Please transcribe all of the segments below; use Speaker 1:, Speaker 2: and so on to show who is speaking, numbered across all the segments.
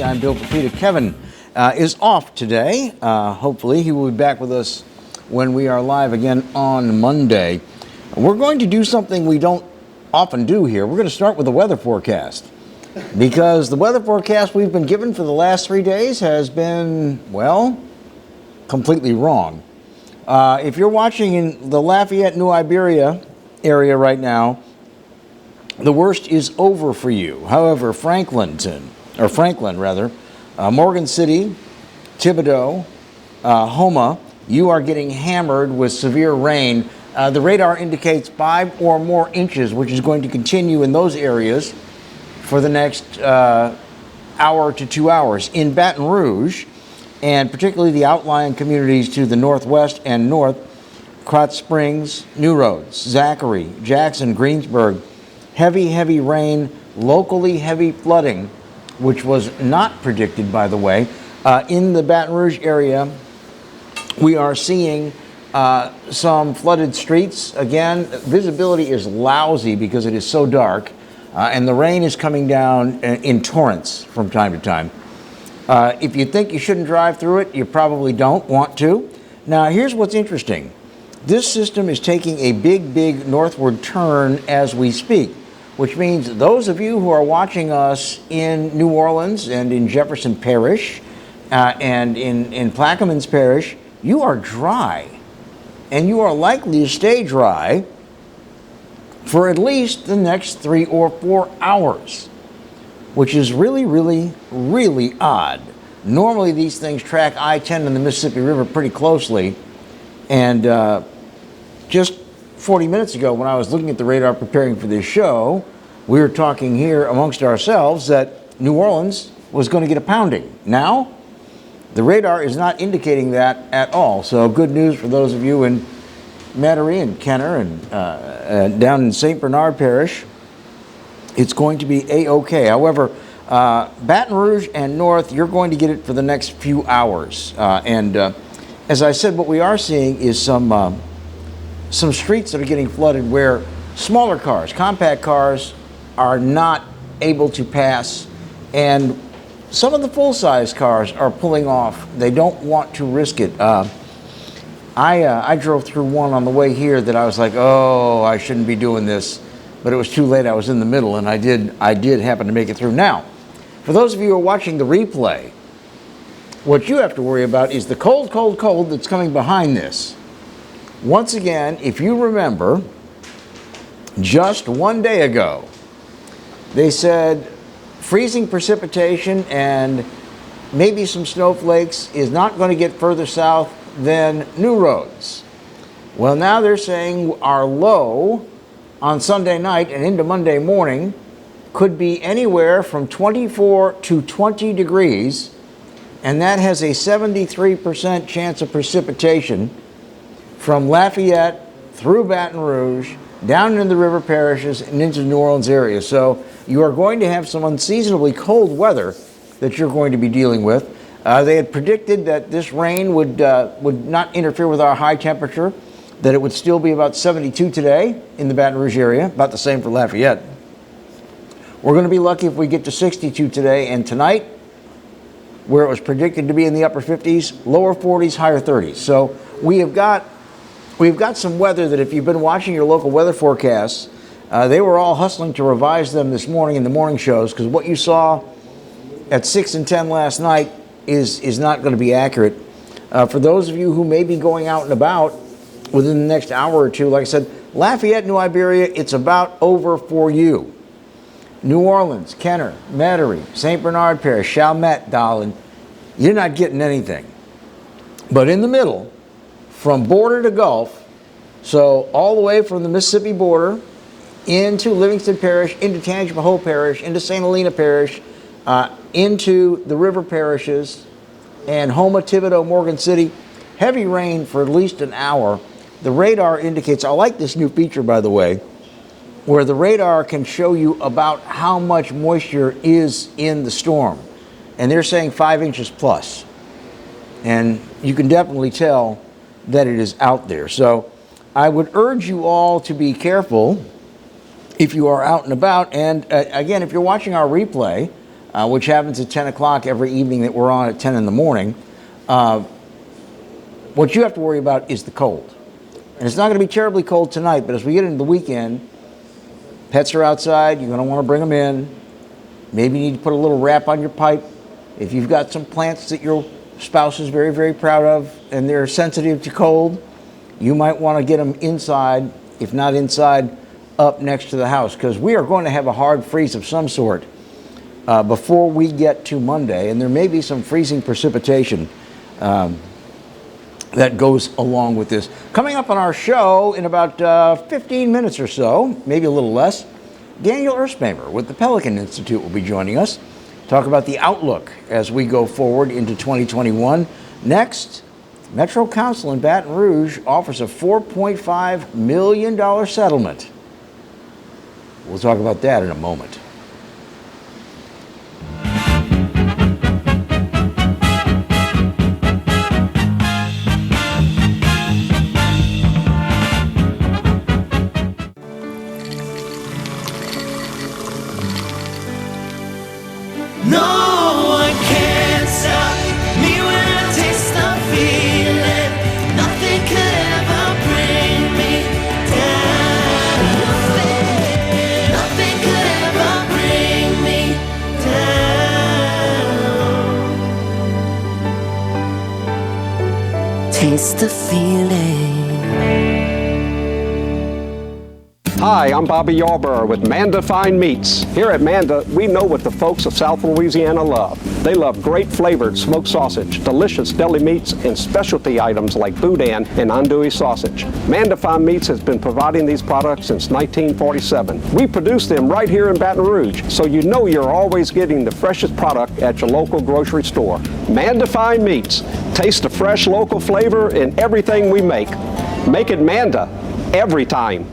Speaker 1: I'm Bill Pepita. Kevin is off today. Hopefully he will be back with us when we are live again on Monday. We're going to do something we don't often do here. We're going to start with the weather forecast, because the weather forecast we've been given for the last 3 days has been, well, completely wrong. If you're watching in the Lafayette, New Iberia area right now, the worst is over for you. However, Franklin, Morgan City, Thibodaux, Houma, you are getting hammered with severe rain. The radar indicates 5 or more inches, which is going to continue in those areas for the next hour to 2 hours. In Baton Rouge, and particularly the outlying communities to the northwest and north, Krotz Springs, New Roads, Zachary, Jackson, Greensburg, heavy rain, locally heavy flooding, which was not predicted, by the way. In the Baton Rouge area, we are seeing some flooded streets. Again, visibility is lousy because it is so dark, and the rain is coming down in torrents from time to time. If you think you shouldn't drive through it, you probably don't want to. Now, here's what's interesting. This system is taking a big northward turn as we speak, which means those of you who are watching us in New Orleans and in Jefferson Parish and in Plaquemines Parish, you are dry, and you are likely to stay dry for at least the next 3 or 4 hours, which is really odd. Normally these things track I-10 and the Mississippi River pretty closely, and just 40 minutes ago when I was looking at the radar preparing for this show, we were talking here amongst ourselves that New Orleans was going to get a pounding. Now, the radar is not indicating that at all. So good news for those of you in Metairie and Kenner and down in St. Bernard Parish. It's going to be A-OK. However, Baton Rouge and north, you're going to get it for the next few hours. As I said, what we are seeing is some streets that are getting flooded where smaller cars, compact cars, are not able to pass, and some of the full-size cars are pulling off. They don't want to risk it. I drove through one on the way here that I was like, oh, I shouldn't be doing this, but it was too late. I was in the middle, and I did happen to make it through. Now, for those of you who are watching the replay, what you have to worry about is the cold that's coming behind this. Once again, if you remember, just 1 day ago, they said freezing precipitation and maybe some snowflakes is not going to get further south than New Roads. Well, now they're saying our low on Sunday night and into Monday morning could be anywhere from 24 to 20 degrees, and that has a 73% chance of precipitation from Lafayette through Baton Rouge, down into the river parishes and into the New Orleans area. So you are going to have some unseasonably cold weather that you're going to be dealing with. They had predicted that this rain would not interfere with our high temperature, that it would still be about 72 today in the Baton Rouge area, about the same for Lafayette. We're going to be lucky if we get to 62 today, and tonight, where it was predicted to be in the upper 50s, lower 40s, higher 30s. So we've got some weather that if you've been watching your local weather forecasts, they were all hustling to revise them this morning in the morning shows, because what you saw at 6 and 10 last night is not going to be accurate. For those of you who may be going out and about within the next hour or two, like I said, Lafayette, New Iberia, it's about over for you. New Orleans, Kenner, Metairie, St. Bernard Parish, Chalmette, Darlin, you're not getting anything. But in the middle, from border to Gulf, so all the way from the Mississippi border into Livingston Parish, into Tangipahoa Parish, into St. Helena Parish, into the river parishes, and Houma, Thibodaux, Morgan City, heavy rain for at least an hour. The radar indicates, I like this new feature, by the way, where the radar can show you about how much moisture is in the storm. And they're saying 5 inches plus. And you can definitely tell that it is out there. So I would urge you all to be careful if you are out and about. And again, if you're watching our replay, which happens at 10 o'clock every evening that we're on at 10 in the morning. What you have to worry about is the cold. And it's not going to be terribly cold tonight, but as we get into the weekend, pets are outside, you're going to want to bring them in. Maybe you need to put a little wrap on your pipe. If you've got some plants that your spouse is very, very proud of and they're sensitive to cold, you might want to get them inside, if not inside, up next to the house, because we are going to have a hard freeze of some sort before we get to Monday, and there may be some freezing precipitation that goes along with this. Coming up on our show in about 15 minutes or so, maybe a little less, Daniel Erspamer with the Pelican Institute will be joining us. Talk about the outlook as we go forward into 2021. Next, Metro Council in Baton Rouge offers a $4.5 million settlement. We'll talk about that in a moment.
Speaker 2: Taste the feeling.
Speaker 3: Hi, I'm Bobby Yarborough with Manda Fine Meats. Here at Manda, we know what the folks of South Louisiana love. They love great flavored smoked sausage, delicious deli meats, and specialty items like boudin and andouille sausage. Manda Fine Meats has been providing these products since 1947. We produce them right here in Baton Rouge, so you know you're always getting the freshest product at your local grocery store. Manda Fine Meats. Taste the fresh local flavor in everything we make. Make it Manda every time.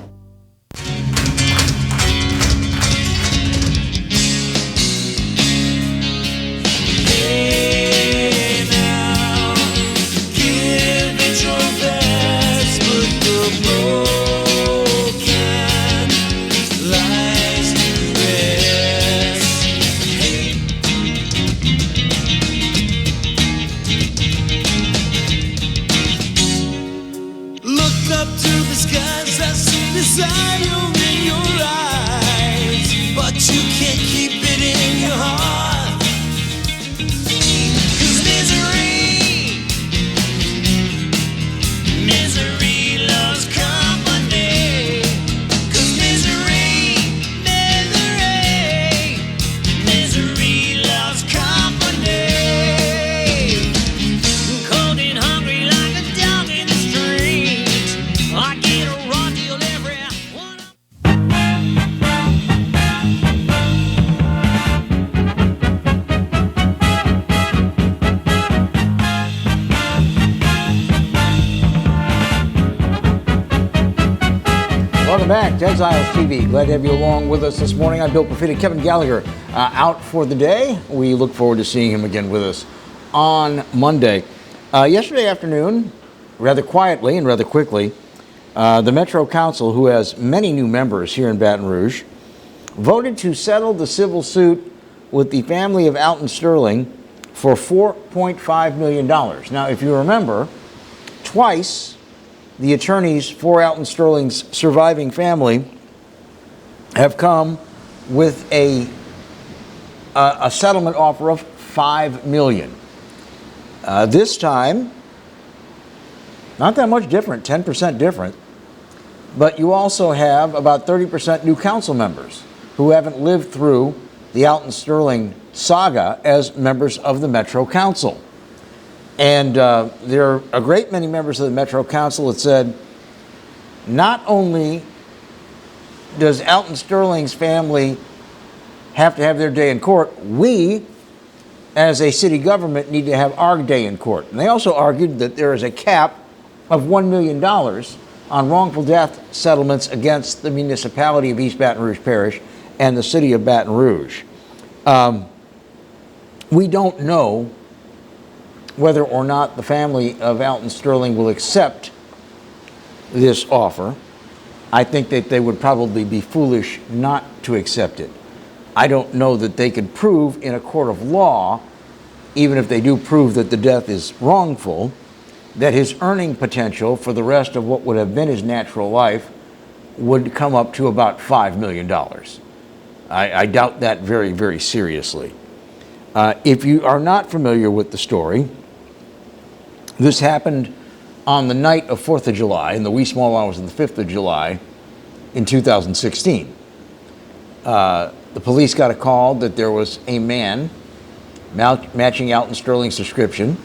Speaker 1: Welcome back to Exiles TV. Glad to have you along with us this morning. I'm Bill Perfetti. Kevin Gallagher out for the day. We look forward to seeing him again with us on Monday. Yesterday afternoon, rather quietly and rather quickly, the Metro Council, who has many new members here in Baton Rouge, voted to settle the civil suit with the family of Alton Sterling for $4.5 million. Now, if you remember, twice the attorneys for Alton Sterling's surviving family have come with a settlement offer of $5 million. This time, not that much different, 10% different, but you also have about 30% new council members who haven't lived through the Alton Sterling saga as members of the Metro Council. And there are a great many members of the Metro Council that said, not only does Alton Sterling's family have to have their day in court, we, as a city government, need to have our day in court. And they also argued that there is a cap of $1 million on wrongful death settlements against the municipality of East Baton Rouge Parish and the city of Baton Rouge. We don't know whether or not the family of Alton Sterling will accept this offer. I think that they would probably be foolish not to accept it. I don't know that they could prove in a court of law, even if they do prove that the death is wrongful, that his earning potential for the rest of what would have been his natural life would come up to about $5 million. I doubt that very, very seriously. If you are not familiar with the story, this happened on the night of 4th of July, in the wee small hours of the 5th of July in 2016. The police got a call that there was a man matching Alton Sterling's description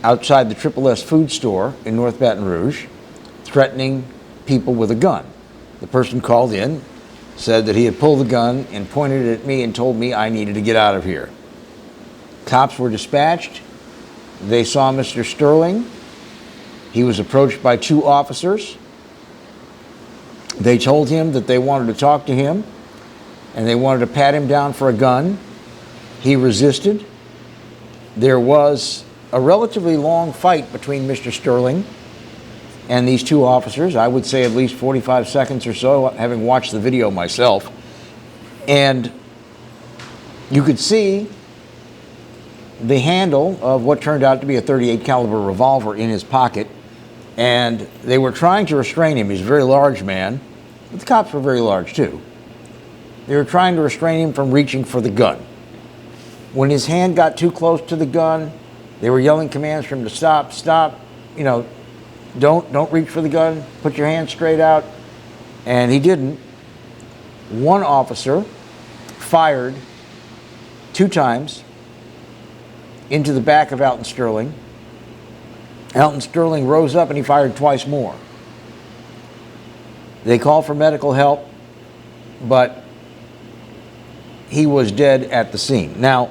Speaker 1: outside the Triple S food store in North Baton Rouge, threatening people with a gun. The person called in, said that he had pulled the gun and pointed it at me and told me I needed to get out of here. Cops were dispatched. They saw Mr. Sterling. He was approached by 2 officers. They told him that they wanted to talk to him and they wanted to pat him down for a gun. He resisted. There was a relatively long fight between Mr. Sterling and these 2 officers. I would say at least 45 seconds or so, having watched the video myself. And you could see the handle of what turned out to be a .38 caliber revolver in his pocket, and they were trying to restrain him. He's a very large man, but the cops were very large too. They were trying to restrain him from reaching for the gun. When his hand got too close to the gun, they were yelling commands for him to stop, stop, don't reach for the gun, put your hand straight out, and he didn't. One officer fired 2 times into the back of Alton Sterling. Alton Sterling rose up and he fired twice more. They called for medical help, but he was dead at the scene. Now,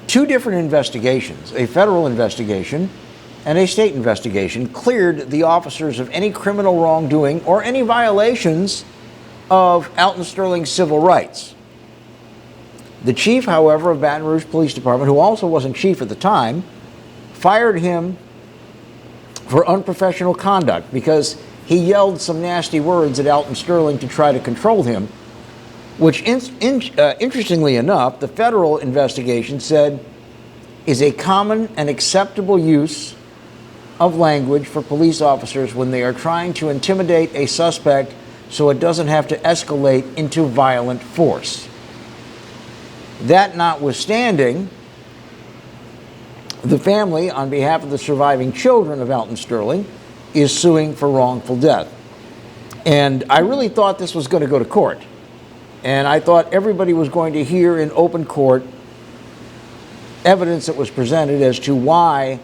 Speaker 1: 2 different investigations, a federal investigation and a state investigation, cleared the officers of any criminal wrongdoing or any violations of Alton Sterling's civil rights. The chief, however, of Baton Rouge Police Department, who also wasn't chief at the time, fired him for unprofessional conduct because he yelled some nasty words at Alton Sterling to try to control him, which interestingly enough, the federal investigation said is a common and acceptable use of language for police officers when they are trying to intimidate a suspect so it doesn't have to escalate into violent force. That notwithstanding, the family, on behalf of the surviving children of Alton Sterling, is suing for wrongful death. And I really thought this was going to go to court. And I thought everybody was going to hear in open court evidence that was presented as to why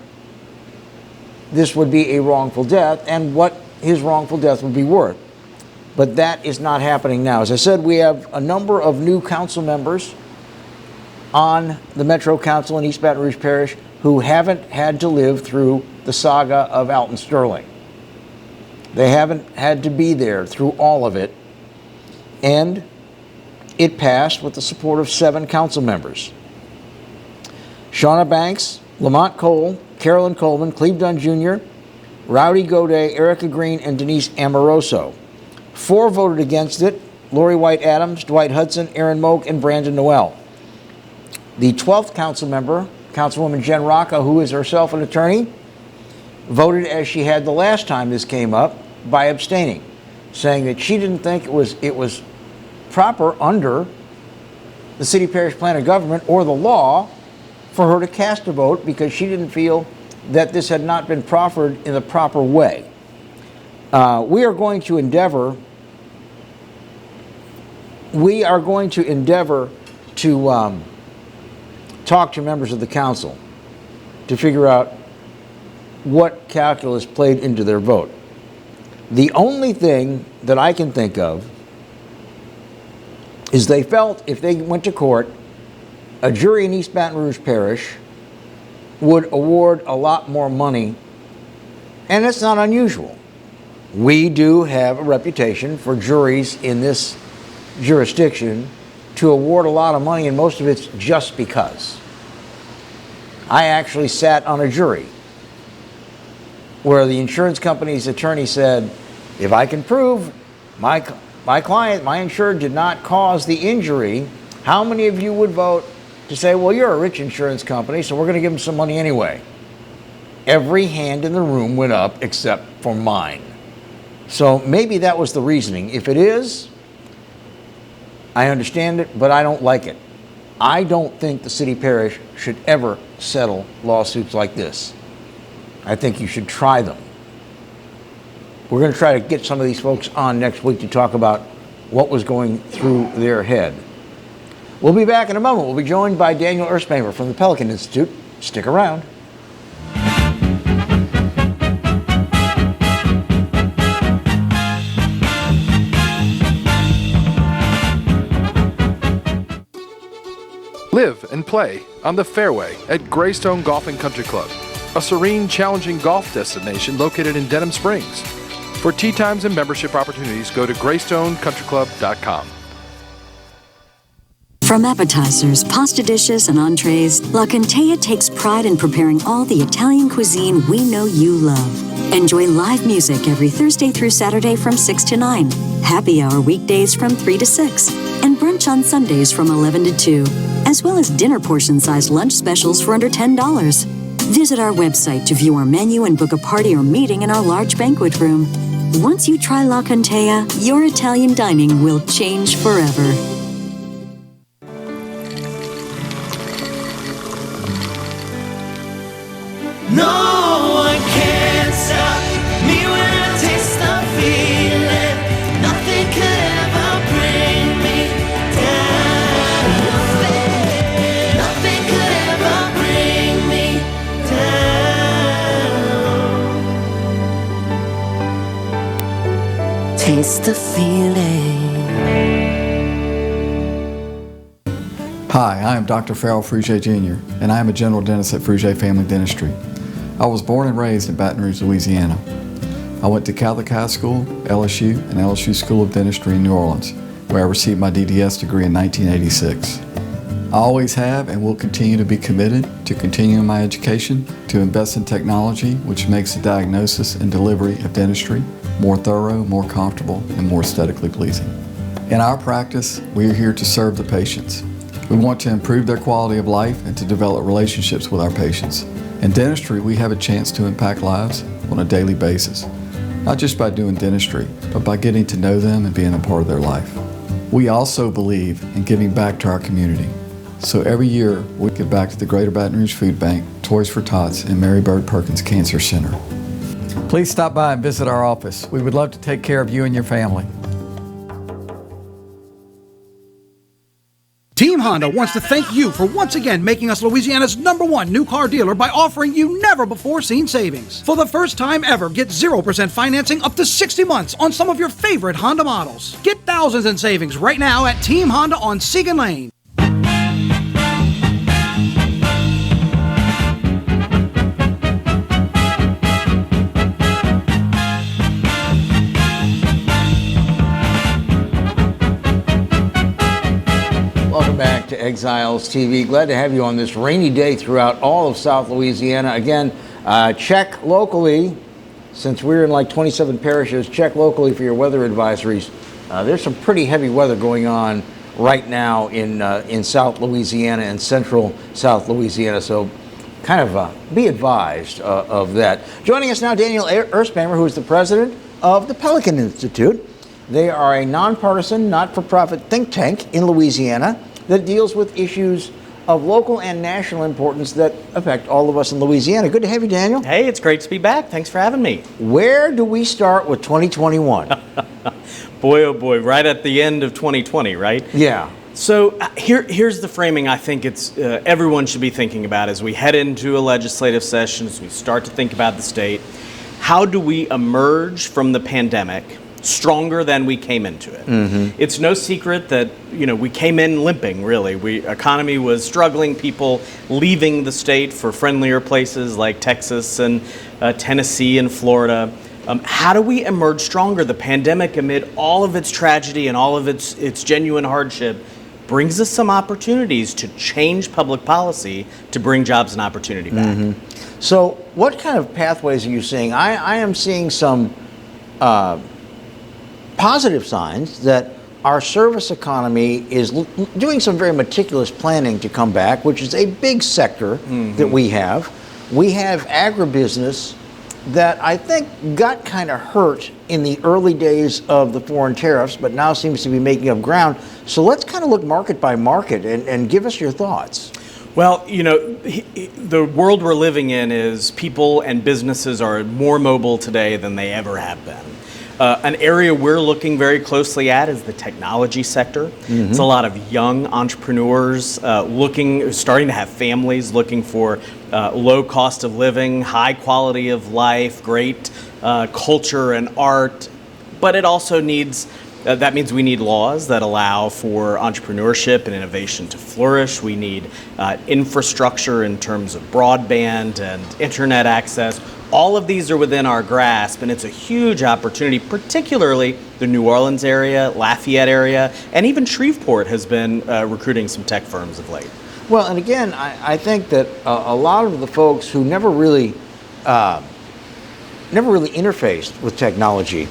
Speaker 1: this would be a wrongful death and what his wrongful death would be worth. But that is not happening now. As I said, we have a number of new council members on the Metro Council in East Baton Rouge Parish who haven't had to live through the saga of Alton Sterling. They haven't had to be there through all of it. And it passed with the support of 7 council members. Shauna Banks, Lamont Cole, Carolyn Coleman, Cleve Dunn Jr., Rowdy Godet, Erica Green, and Denise Amoroso. 4 voted against it: Lori White Adams, Dwight Hudson, Aaron Moak, and Brandon Noel. The 12th council member, Councilwoman Jen Rocca, who is herself an attorney, voted as she had the last time this came up by abstaining, saying that she didn't think it was proper under the city parish plan of government or the law for her to cast a vote because she didn't feel that this had not been proffered in the proper way. We are going to endeavor to talk to members of the council to figure out what calculus played into their vote. The only thing that I can think of is they felt if they went to court, a jury in East Baton Rouge Parish would award a lot more money, and it's not unusual. We do have a reputation for juries in this jurisdiction to award a lot of money, and most of it's just because. I actually sat on a jury where the insurance company's attorney said, if I can prove my my client, my insured, did not cause the injury, how many of you would vote to say, well, you're a rich insurance company, so we're going to give them some money anyway? Every hand in the room went up except for mine. So maybe that was the reasoning. If it is, I understand it, but I don't like it. I don't think the city parish should ever settle lawsuits like this. I think you should try them. We're going to try to get some of these folks on next week to talk about what was going through their head. We'll be back in a moment. We'll be joined by Daniel Erspamer from the Pelican Institute. Stick around.
Speaker 4: Live and play on the fairway at Greystone Golf and Country Club, a serene, challenging golf destination located in Denham Springs. For tee times and membership opportunities, go to GreystoneCountryClub.com.
Speaker 5: From appetizers, pasta dishes, and entrees, La Contea takes pride in preparing all the Italian cuisine we know you love. Enjoy live music every Thursday through Saturday from 6 to 9, happy hour weekdays from 3 to 6, and brunch on Sundays from 11 to 2, as well as dinner portion-sized lunch specials for under $10. Visit our website to view our menu and book a party or meeting in our large banquet room. Once you try La Contea, your Italian dining will change forever.
Speaker 2: No one can stop me when I taste the feeling. Nothing could ever bring me down. Nothing could ever bring me down. Taste the feeling.
Speaker 6: Hi, I am Dr. Farrell Frugier Jr., and I am a general dentist at Frugier Family Dentistry. I was born and raised in Baton Rouge, Louisiana. I went to Catholic High School, LSU, and LSU School of Dentistry in New Orleans, where I received my DDS degree in 1986. I always have and will continue to be committed to continuing my education, to invest in technology which makes the diagnosis and delivery of dentistry more thorough, more comfortable, and more aesthetically pleasing. In our practice, we are here to serve the patients. We want to improve their quality of life and to develop relationships with our patients. In dentistry, we have a chance to impact lives on a daily basis, not just by doing dentistry, but by getting to know them and being a part of their life. We also believe in giving back to our community. So every year, we give back to the Greater Baton Rouge Food Bank, Toys for Tots, and Mary Bird Perkins Cancer Center. Please stop by and visit our office. We would love to take care of you and your family.
Speaker 7: Team Honda wants to thank you for once again making us Louisiana's #1 new car dealer by offering you never-before-seen savings. For the first time ever, get 0% financing up to 60 months on some of your favorite Honda models. Get thousands in savings right now at Team Honda on Siegen Lane.
Speaker 1: Welcome back to Exiles TV. Glad to have you on this rainy day throughout all of South Louisiana. Again, check locally, since we're in like 27 parishes, check locally for your weather advisories. There's some pretty heavy weather going on right now in South Louisiana and central South Louisiana, so kind of be advised of that. Joining us now, Daniel Erspamer, who is the president of the Pelican Institute. They are a nonpartisan, not-for-profit think tank in Louisiana that deals with issues of local and national importance that affect all of us in Louisiana. Good to have you, Daniel.
Speaker 8: Hey, it's great to be back. Thanks for having me.
Speaker 1: Where do we start with 2021?
Speaker 8: Boy, oh boy, right at the end of 2020, right?
Speaker 1: Yeah.
Speaker 8: So here's the framing I think it's everyone should be thinking about as we head into a legislative session, as we start to think about the state. How do we emerge from the pandemic stronger than we came into it? Mm-hmm. It's no secret that we came in limping. Really, economy was struggling. People leaving the state for friendlier places like Texas and Tennessee and Florida. How do we emerge stronger? The pandemic, amid all of its tragedy and all of its genuine hardship, brings us some opportunities to change public policy to bring jobs and opportunity back.
Speaker 1: Mm-hmm. So, what kind of pathways are you seeing? I am seeing some positive signs that our service economy is doing some very meticulous planning to come back, which is a big sector that we have. We have agribusiness that I think got kind of hurt in the early days of the foreign tariffs, but now seems to be making up ground. So let's kind of look market by market and give us your thoughts.
Speaker 8: Well, you know, the world we're living in is people and businesses are more mobile today than they ever have been. An area we're looking very closely at is the technology sector. It's a lot of young entrepreneurs starting to have families, looking for low cost of living, high quality of life, great culture and art. But it also needs, that means we need laws that allow for entrepreneurship and innovation to flourish. We need infrastructure in terms of broadband and internet access. All of these are within our grasp, and it's a huge opportunity, particularly the New Orleans area, Lafayette area, and even Shreveport has been recruiting some tech firms of late.
Speaker 1: Well, and again, I think that a lot of the folks who never really interfaced with technology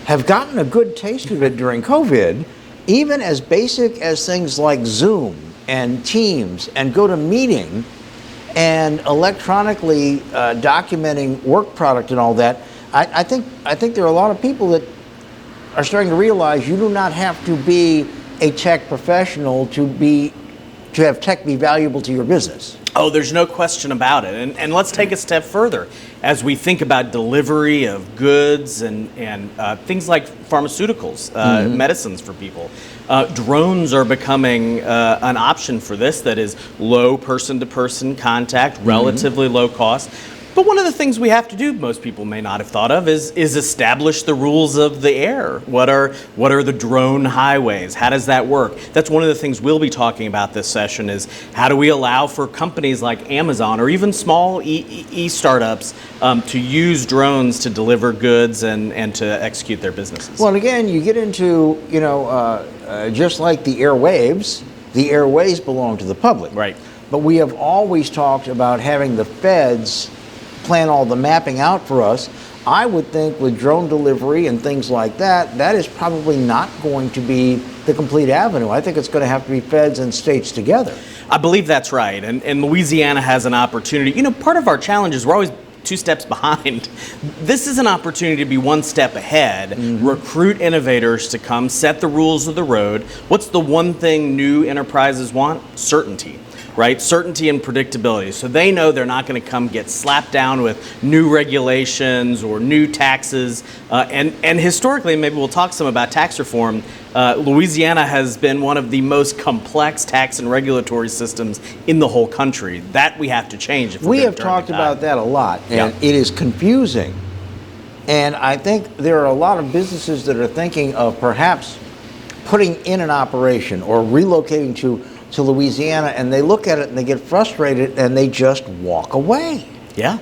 Speaker 1: have gotten a good taste of it during COVID, even as basic as things like Zoom and Teams and GoToMeeting and electronically documenting work product and all that. I think there are a lot of people that are starting to realize you do not have to be a tech professional to have tech be valuable to your business.
Speaker 8: Oh, there's no question about it. And let's take a step further. As we think about delivery of goods and things like pharmaceuticals, medicines for people, drones are becoming an option for this that is low person-to-person contact, relatively low cost. But one of the things we have to do, most people may not have thought of, is establish the rules of the air. What are the drone highways? How does that work? That's one of the things we'll be talking about this session is how do we allow for companies like Amazon or even small startups to use drones to deliver goods and to execute their businesses.
Speaker 1: Well, and again, you get into, just like the airwaves belong to the public.
Speaker 8: Right.
Speaker 1: But we have always talked about having the feds plan all the mapping out for us. I would think with drone delivery and things like that, that is probably not going to be the complete avenue. I think it's going to have to be feds and states together.
Speaker 8: I believe that's right. And Louisiana has an opportunity. You know, part of our challenge is we're always 2 steps behind. This is an opportunity to be 1 step ahead, recruit innovators to come, set the rules of the road. What's the one thing new enterprises want? Certainty. Right? Certainty and predictability. So they know they're not going to come get slapped down with new regulations or new taxes. And historically, maybe we'll talk some about tax reform, Louisiana has been one of the most complex tax and regulatory systems in the whole country. That we have to change. If
Speaker 1: we have talked about that a lot, and it is confusing. And I think there are a lot of businesses that are thinking of perhaps putting in an operation or relocating to Louisiana, and they look at it and they get frustrated and they just walk away.
Speaker 8: Yeah.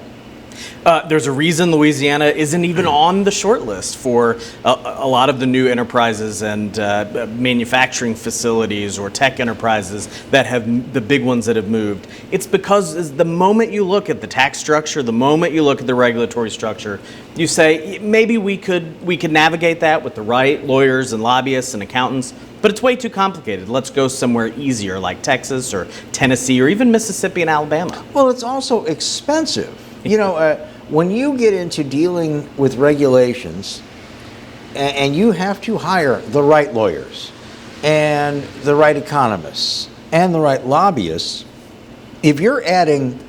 Speaker 8: There's a reason Louisiana isn't even on the short list for a lot of the new enterprises and manufacturing facilities or tech enterprises that have the big ones that have moved. It's because the moment you look at the tax structure, the moment you look at the regulatory structure, you say maybe we could navigate that with the right lawyers and lobbyists and accountants, but it's way too complicated. Let's go somewhere easier like Texas or Tennessee or even Mississippi and Alabama.
Speaker 1: Well, it's also expensive. You know, when you get into dealing with regulations and you have to hire the right lawyers and the right economists and the right lobbyists, if you're adding,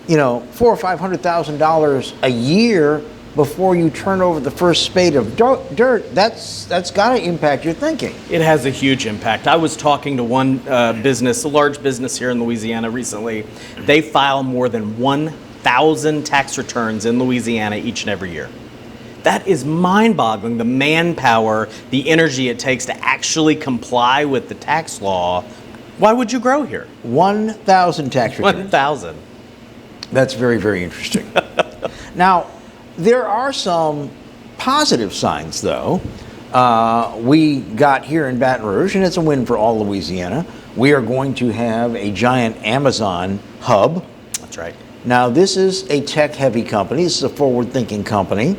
Speaker 1: $400,000 or $500,000 a year before you turn over the first spade of dirt, that's got to impact your thinking.
Speaker 8: It has a huge impact. I was talking to one business, a large business here in Louisiana recently. They file more than 1,000 tax returns in Louisiana each and every year. That is mind-boggling, the manpower, the energy it takes to actually comply with the tax law. Why would you grow here?
Speaker 1: 1,000 tax returns.
Speaker 8: 1,000.
Speaker 1: That's very, very interesting. Now, there are some positive signs, though. We got here in Baton Rouge, and it's a win for all Louisiana. We are going to have a giant Amazon hub.
Speaker 8: That's right.
Speaker 1: Now, this is a tech-heavy company. This is a forward-thinking company.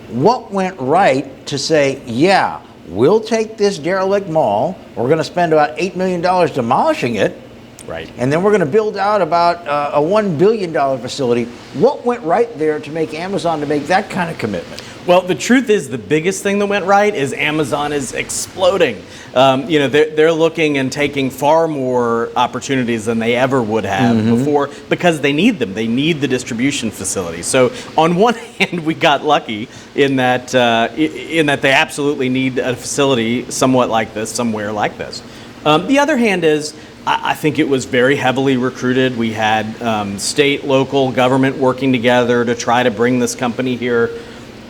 Speaker 1: What went right to say, yeah, we'll take this derelict mall, we're going to spend about $8 million demolishing it,
Speaker 8: Right.
Speaker 1: and then we're going to build out about a $1 billion facility. What went right there to make Amazon to make that kind of commitment?
Speaker 8: Well, the truth is, the biggest thing that went right is Amazon is exploding. They're looking and taking far more opportunities than they ever would have before because they need them. They need the distribution facility. So on one hand, we got lucky in that they absolutely need a facility somewhat like this, somewhere like this. The other hand is, I think it was very heavily recruited. We had state, local government working together to try to bring this company here.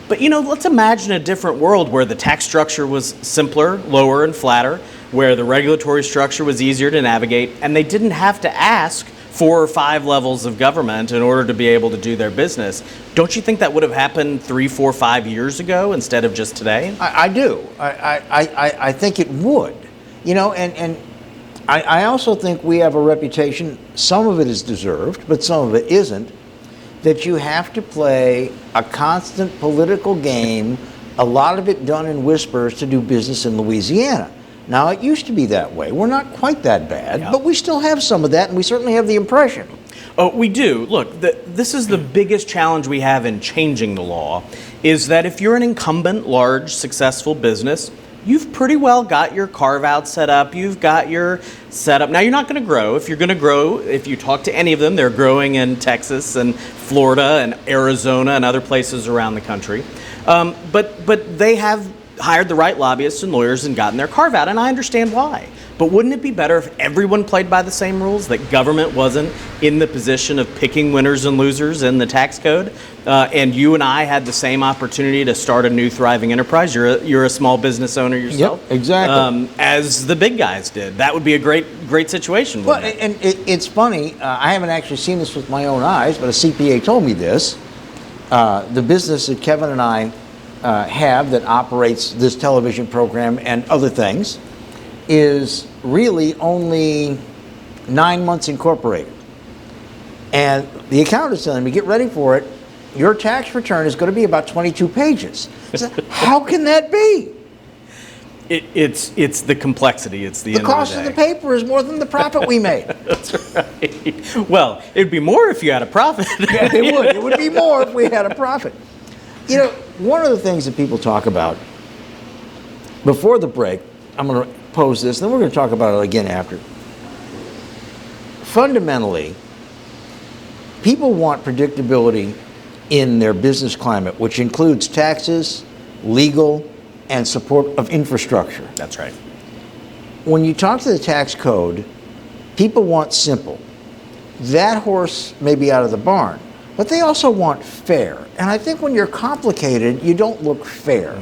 Speaker 8: But let's imagine a different world where the tax structure was simpler, lower, and flatter, where the regulatory structure was easier to navigate, and they didn't have to ask 4 or 5 levels of government in order to be able to do their business. Don't you think that would have happened 3, 4, 5 years ago instead of just today?
Speaker 1: I do. I think it would. And I also think we have a reputation, some of it is deserved, but some of it isn't, that you have to play a constant political game, a lot of it done in whispers, to do business in Louisiana. Now, it used to be that way. We're not quite that bad, but we still have some of that, and we certainly have the impression.
Speaker 8: Oh, we do. Look, this is the biggest challenge we have in changing the law, is that if you're an incumbent, large, successful business, you've pretty well got your carve-out set up. You've got your setup. Now, you're not going to grow. If you're going to grow, if you talk to any of them, they're growing in Texas and Florida and Arizona and other places around the country. But they have hired the right lobbyists and lawyers and gotten their carve-out, and I understand why. But wouldn't it be better if everyone played by the same rules, that government wasn't in the position of picking winners and losers in the tax code, and you and I had the same opportunity to start a new thriving enterprise? You're a small business owner yourself.
Speaker 1: Yep, exactly.
Speaker 8: As the big guys did. That would be a great situation,
Speaker 1: Well,
Speaker 8: wouldn't it?
Speaker 1: and it's funny, I haven't actually seen this with my own eyes, but a CPA told me this. The business that Kevin and I have that operates this television program and other things is really only 9 months incorporated. And the accountant telling me, get ready for it, your tax return is going to be about 22 pages. I said, how can that be?
Speaker 8: It's the complexity. It's the end
Speaker 1: cost
Speaker 8: of
Speaker 1: of
Speaker 8: the
Speaker 1: the
Speaker 8: day.
Speaker 1: paper is more than the profit we made.
Speaker 8: That's right. Well, it'd be more if you had a profit.
Speaker 1: Yeah, it would. It would be more if we had a profit. One of the things that people talk about before the break, I'm going to pose this, then we're going to talk about it again after. Fundamentally, people want predictability in their business climate, which includes taxes, legal, and support of infrastructure.
Speaker 8: That's right.
Speaker 1: When you talk to the tax code, people want simple. That horse may be out of the barn, but they also want fair. And I think when you're complicated, you don't look fair.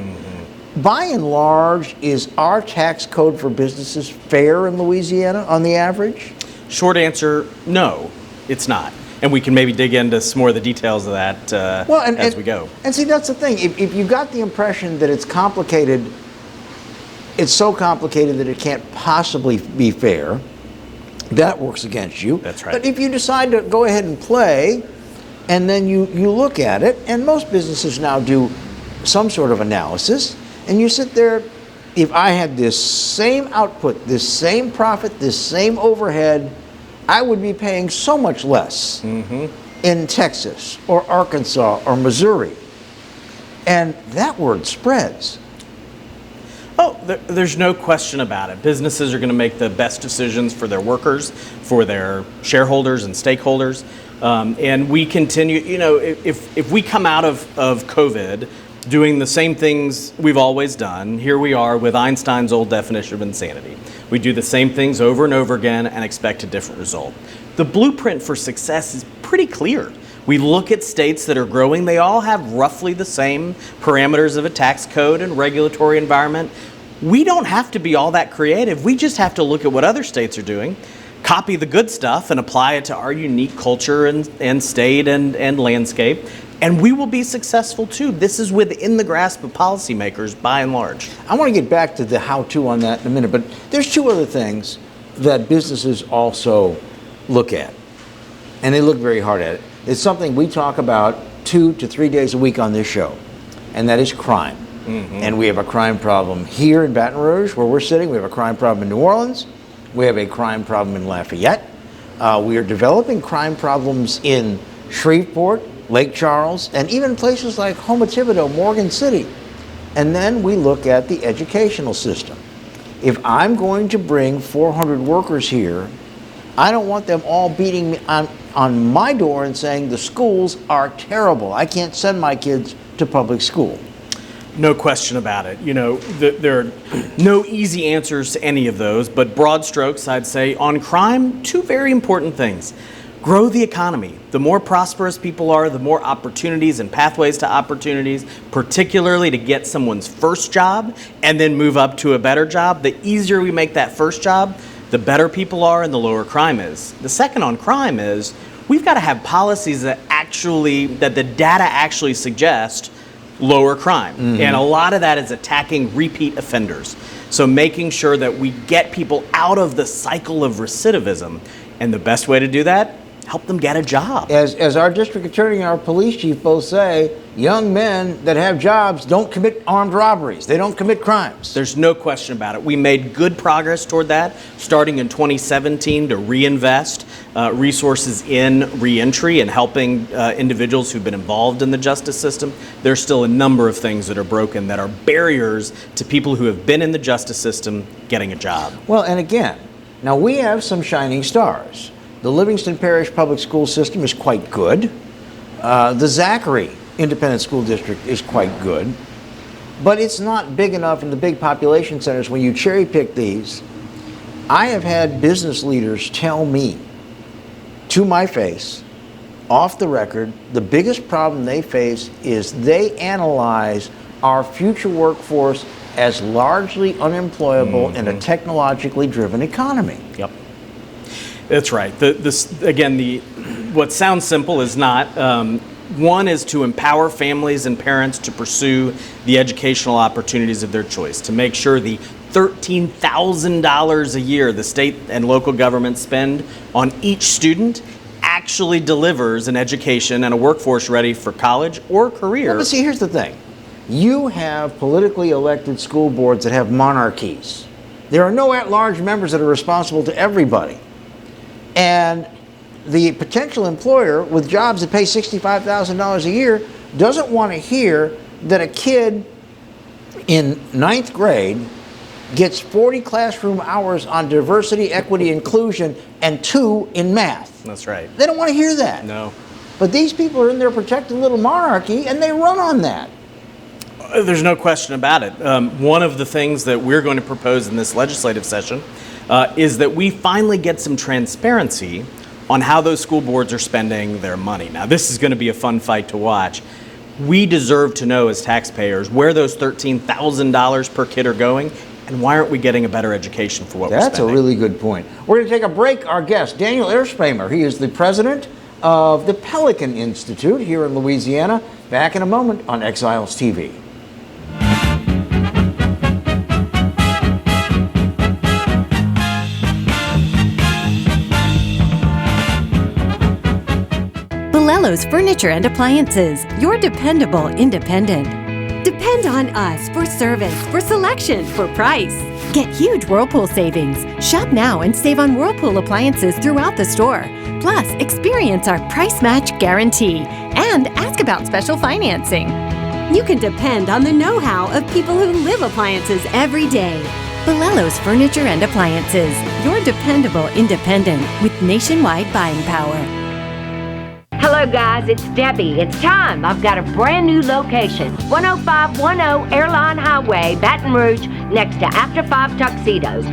Speaker 1: By and large, is our tax code for businesses fair in Louisiana on the average?
Speaker 8: Short answer, no, it's not. And we can maybe dig into some more of the details of that as we go.
Speaker 1: And see, that's the thing. If you got the impression that it's complicated, it's so complicated that it can't possibly be fair, that works against you.
Speaker 8: That's right.
Speaker 1: But if you decide to go ahead and play, and then you look at it, and most businesses now do some sort of analysis, and you sit there, if I had this same output, this same profit, this same overhead, I would be paying so much less in Texas or Arkansas or Missouri. And that word spreads.
Speaker 8: Oh, there's no question about it. Businesses are going to make the best decisions for their workers, for their shareholders and stakeholders. And we continue, if we come out of COVID doing the same things we've always done, here we are with Einstein's old definition of insanity. We do the same things over and over again and expect a different result. The blueprint for success is pretty clear. We look at states that are growing. They all have roughly the same parameters of a tax code and regulatory environment. We don't have to be all that creative. We just have to look at what other states are doing, copy the good stuff, and apply it to our unique culture and state and landscape. And we will be successful too. This is within the grasp of policymakers by and large.
Speaker 1: I want to get back to the how-to on that in a minute, but there's two other things that businesses also look at, and they look very hard at it. It's something we talk about 2 to 3 days a week on this show. and that is crime. And we have a crime problem here in Baton Rouge, where we're sitting. We have a crime problem in New Orleans. We have a crime problem in Lafayette. We are developing crime problems in Shreveport, Lake Charles, and even places like Houma, Thibodaux, Morgan City. And then we look at the educational system. If I'm going to bring 400 workers here, I don't want them all beating me on my door and saying the schools are terrible. I can't send my kids to public school.
Speaker 8: No question about it. You know, there are no easy answers to any of those, but broad strokes, I'd say on crime, two very important things. Grow the economy. The more prosperous people are, the more opportunities and pathways to opportunities, particularly to get someone's first job and then move up to a better job. The easier we make that first job, the better people are and the lower crime is. The second on crime is we've got to have policies that the data actually suggest lower crime. And a lot of that is attacking repeat offenders. So making sure that we get people out of the cycle of recidivism. And the best way to do that, help them get a job.
Speaker 1: As our district attorney and our police chief both say, young men that have jobs don't commit armed robberies. They don't commit crimes.
Speaker 8: There's no question about it. We made good progress toward that, starting in 2017 to reinvest resources in reentry and helping individuals who've been involved in the justice system. There's still a number of things that are broken that are barriers to people who have been in the justice system getting a job.
Speaker 1: Well, and again, now we have some shining stars. The Livingston Parish Public School System is quite good. The Zachary Independent School District is quite good. But it's not big enough in the big population centers when you cherry pick these. I have had business leaders tell me, to my face, off the record, the biggest problem they face is they analyze our future workforce as largely unemployable in a technologically driven economy.
Speaker 8: Yep. That's right. What sounds simple is not. One is to empower families and parents to pursue the educational opportunities of their choice, to make sure the $13,000 a year the state and local governments spend on each student actually delivers an education and a workforce ready for college or career.
Speaker 1: Well, but see, here's the thing. You have politically elected school boards that have monarchies. There are no at-large members that are responsible to everybody. And the potential employer with jobs that pay $65,000 a year doesn't want to hear that a kid in 9th grade gets 40 classroom hours on diversity, equity, inclusion, and 2 in math.
Speaker 8: That's right.
Speaker 1: They don't want to hear that.
Speaker 8: No.
Speaker 1: But these people are in their protected little monarchy, and they run on that.
Speaker 8: There's no question about it. One of the things that we're going to propose in this legislative session is that we finally get some transparency on how those school boards are spending their money. Now, this is going to be a fun fight to watch. We deserve to know as taxpayers where those $13,000 per kid are going, and why aren't we getting a better education for what we're spending?
Speaker 1: That's a really good point. We're going to take a break. Our guest, Daniel Erspamer, he is the president of the Pelican Institute here in Louisiana. Back in a moment on Exiles TV.
Speaker 9: Balello's Furniture and Appliances, your dependable independent. Depend on us for service, for selection, for price. Get huge Whirlpool savings. Shop now and save on Whirlpool appliances throughout the store. Plus, experience our price match guarantee and ask about special financing. You can depend on the know-how of people who live appliances every day. Balello's Furniture and Appliances, your dependable independent with nationwide buying power.
Speaker 10: Hello guys, it's Debbie. It's time. I've got a brand new location. 10510 Airline Highway, Baton Rouge, next to After 5 Tuxedos.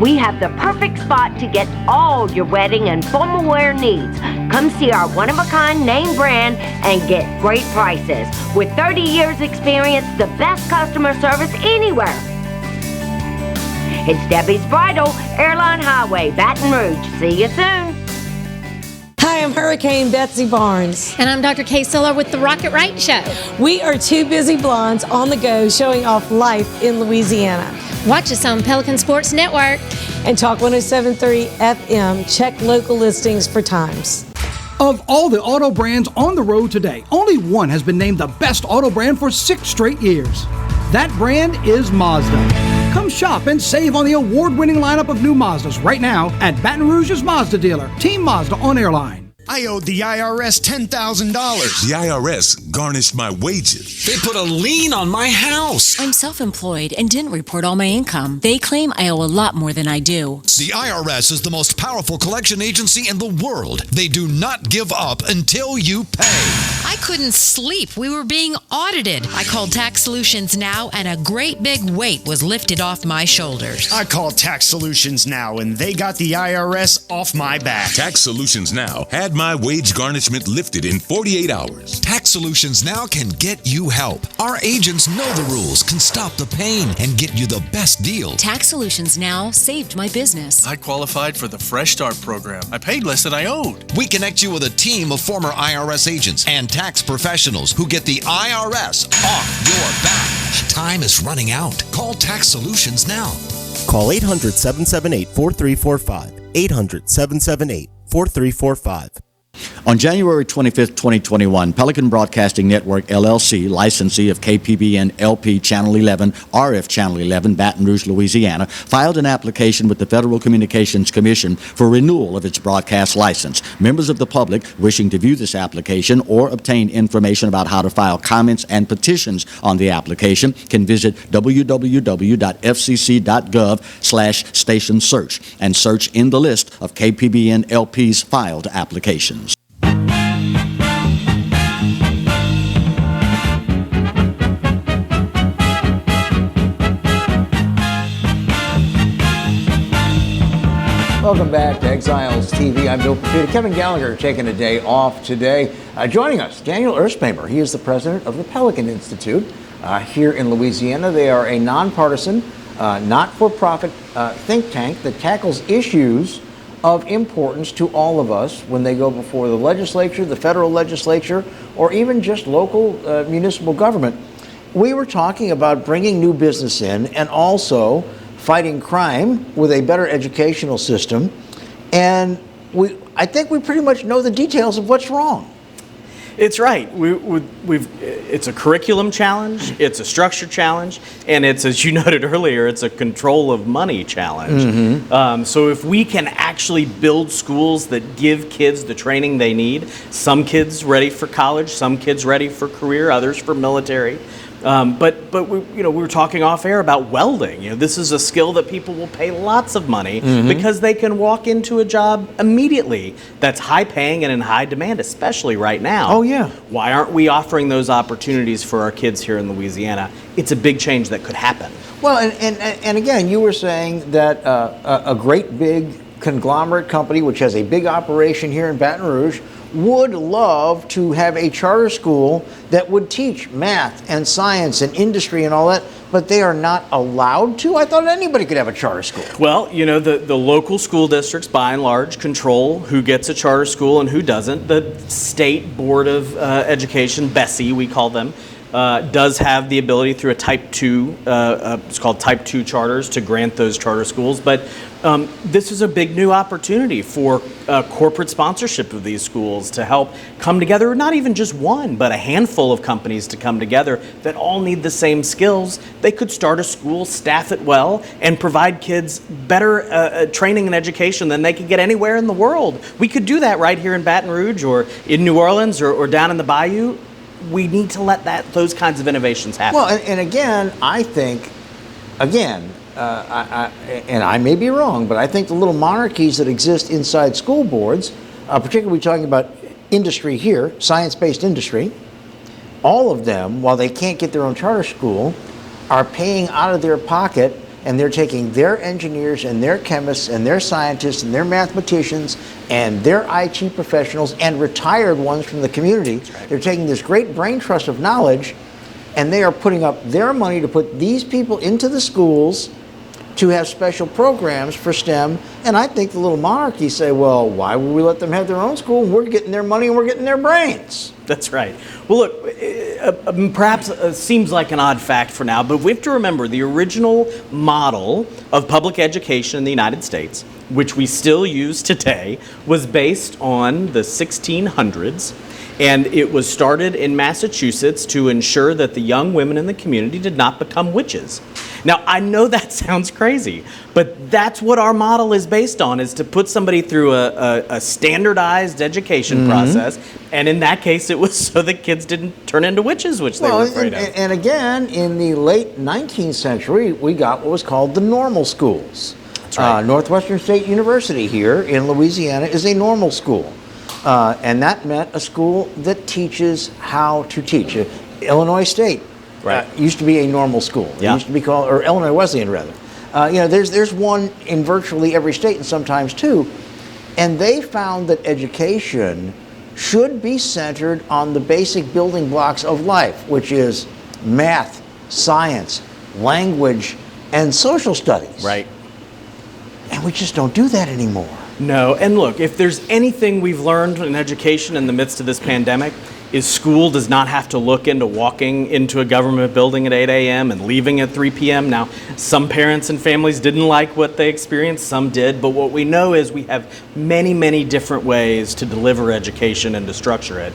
Speaker 10: We have the perfect spot to get all your wedding and formal wear needs. Come see our one-of-a-kind name brand and get great prices. With 30 years experience, the best customer service anywhere. It's Debbie's Bridal, Airline Highway, Baton Rouge. See you soon.
Speaker 11: Hi, I'm Hurricane Betsy Barnes.
Speaker 12: And I'm Dr. Kay Siller with the Rocket Right Show.
Speaker 11: We are two busy blondes on the go showing off life in Louisiana.
Speaker 12: Watch us on Pelican Sports Network.
Speaker 11: And Talk 107.3 FM. Check local listings for times.
Speaker 7: Of all the auto brands on the road today, only one has been named the best auto brand for 6 straight years. That brand is Mazda. Come shop and save on the award-winning lineup of new Mazdas right now at Baton Rouge's Mazda dealer, Team Mazda on Airline.
Speaker 13: I owed the IRS $10,000.
Speaker 14: The IRS garnished my wages.
Speaker 13: They put a lien on my house.
Speaker 15: I'm self-employed and didn't report all my income. They claim I owe a lot more than I do.
Speaker 13: The IRS is the most powerful collection agency in the world. They do not give up until you pay.
Speaker 16: I couldn't sleep. We were being audited. I called Tax Solutions Now, and a great big weight was lifted off my shoulders.
Speaker 13: I called Tax Solutions Now, and they got the IRS off my back.
Speaker 14: Tax Solutions Now had my wage garnishment lifted in 48 hours.
Speaker 13: Tax Solutions Now can get you help. Our agents know the rules, can stop the pain, and get you the best deal.
Speaker 15: Tax Solutions Now saved my business.
Speaker 17: I qualified for the Fresh Start program. I paid less than I owed.
Speaker 13: We connect you with a team of former IRS agents and tax professionals who get the IRS off your back. Time is running out. Call Tax Solutions now.
Speaker 18: Call 800-778-4345. 800-778-4345.
Speaker 19: On January 25th, 2021, Pelican Broadcasting Network, LLC, licensee of KPBN LP Channel 11, RF Channel 11, Baton Rouge, Louisiana, filed an application with the Federal Communications Commission for renewal of its broadcast license. Members of the public wishing to view this application or obtain information about how to file comments and petitions on the application can visit www.fcc.gov/station search and search in the list of KPBN LP's filed applications.
Speaker 1: Welcome back to Exiles TV. I'm Bill Pursuta. Kevin Gallagher taking a day off today. Joining us, Daniel Erspamer. He is the president of the Pelican Institute here in Louisiana. They are a nonpartisan, not-for-profit think tank that tackles issues of importance to all of us when they go before the legislature, the federal legislature, or even just local municipal government. We were talking about bringing new business in and also fighting crime with a better educational system, and I think we pretty much know the details of what's wrong.
Speaker 8: It's right. It's a curriculum challenge, it's a structure challenge, and it's, as you noted earlier, it's a control of money challenge.
Speaker 1: Mm-hmm.
Speaker 8: So if we can actually build schools that give kids the training they need, some kids ready for college, some kids ready for career, others for military. But we were talking off air about welding. This is a skill that people will pay lots of money because they can walk into a job immediately that's high paying and in high demand, especially right now.
Speaker 1: Oh, yeah.
Speaker 8: Why aren't we offering those opportunities for our kids here in Louisiana? It's a big change that could happen.
Speaker 1: Well, and again, you were saying that a great big conglomerate company, which has a big operation here in Baton Rouge, would love to have a charter school that would teach math and science and industry and all that, but they are not allowed to? I thought anybody could have a charter school.
Speaker 8: Well, the local school districts, by and large, control who gets a charter school and who doesn't. The State Board of Education, BESI, we call them, does have the ability through a Type 2, it's called Type 2 charters, to grant those charter schools. But this is a big new opportunity for corporate sponsorship of these schools to help come together, not even just one, but a handful of companies to come together that all need the same skills. They could start a school, staff it well, and provide kids better training and education than they could get anywhere in the world. We could do that right here in Baton Rouge or in New Orleans or down in the Bayou. We need to let those kinds of innovations happen.
Speaker 1: Well, and again, I think, and I may be wrong, but I think the little monarchies that exist inside school boards, particularly talking about industry here, science-based industry, all of them, while they can't get their own charter school, are paying out of their pocket, and they're taking their engineers and their chemists and their scientists and their mathematicians and their IT professionals and retired ones from the community. Right. They're taking this great brain trust of knowledge, and they are putting up their money to put these people into the schools to have special programs for STEM. And I think the little monarchies say, well, why would we let them have their own school? We're getting their money and we're getting their brains.
Speaker 8: That's right. Well, look, perhaps seems like an odd fact for now, but we have to remember the original model of public education in the United States, which we still use today, was based on the 1600s. And it was started in Massachusetts to ensure that the young women in the community did not become witches. Now, I know that sounds crazy, but that's what our model is based on, is to put somebody through a standardized education process. And in that case, it was so that kids didn't turn into witches, which they were afraid of.
Speaker 1: And again, in the late 19th century, we got what was called the normal schools.
Speaker 8: That's right.
Speaker 1: Northwestern State University here in Louisiana is a normal school. And that meant a school that teaches how to teach. Illinois State used to be a normal school. It used to be called, or Illinois Wesleyan rather. There's one in virtually every state and sometimes two. And they found that education should be centered on the basic building blocks of life, which is math, science, language, and social studies.
Speaker 8: Right.
Speaker 1: And we just don't do that anymore.
Speaker 8: No, and look, if there's anything we've learned in education in the midst of this pandemic, is school does not have to look into walking into a government building at 8 a.m. and leaving at 3 p.m. Now, some parents and families didn't like what they experienced, some did, but what we know is we have many, many different ways to deliver education and to structure it.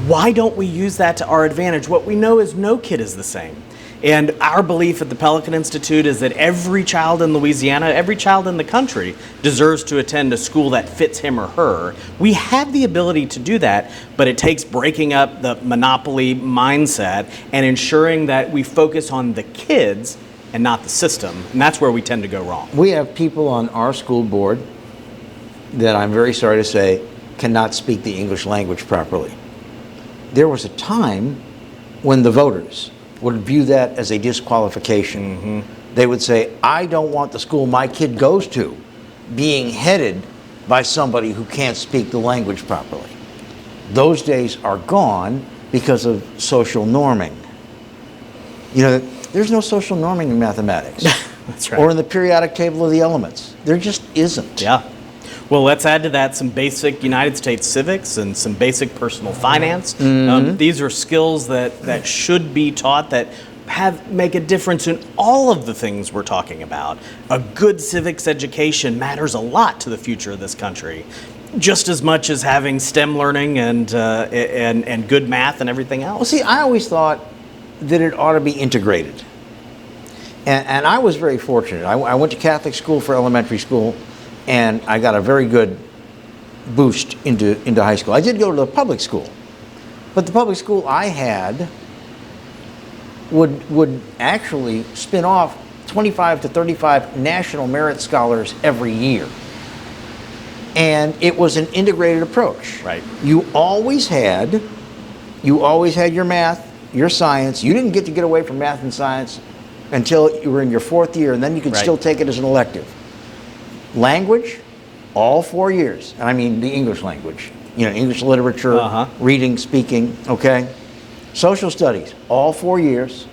Speaker 8: Why don't we use that to our advantage? What we know is no kid is the same. And our belief at the Pelican Institute is that every child in Louisiana, every child in the country deserves to attend a school that fits him or her. We have the ability to do that, but it takes breaking up the monopoly mindset and ensuring that we focus on the kids and not the system. And that's where we tend to go wrong.
Speaker 1: We have people on our school board that, I'm very sorry to say, cannot speak the English language properly. There was a time when the voters would view that as a disqualification. They would say, I don't want the school my kid goes to being headed by somebody who can't speak the language properly. Those days are gone because of social norming. There's no social norming in mathematics.
Speaker 8: That's right.
Speaker 1: Or in the periodic table of the elements. There just isn't.
Speaker 8: Yeah. Well, let's add to that some basic United States civics and some basic personal finance. These are skills that should be taught that make a difference in all of the things we're talking about. A good civics education matters a lot to the future of this country, just as much as having STEM learning and good math and everything else.
Speaker 1: Well, see, I always thought that it ought to be integrated. And I was very fortunate. I went to Catholic school for elementary school, and I got a very good boost into high school. I did go to the public school, but the public school I had would actually spin off 25 to 35 national merit scholars every year. And it was an integrated approach.
Speaker 8: Right.
Speaker 1: You always had your math, your science. You didn't get away from math and science until you were in your fourth year, and then you could still take it as an elective. Language, all 4 years. And I mean the English language. English literature, reading, speaking, okay? Social studies, all 4 years.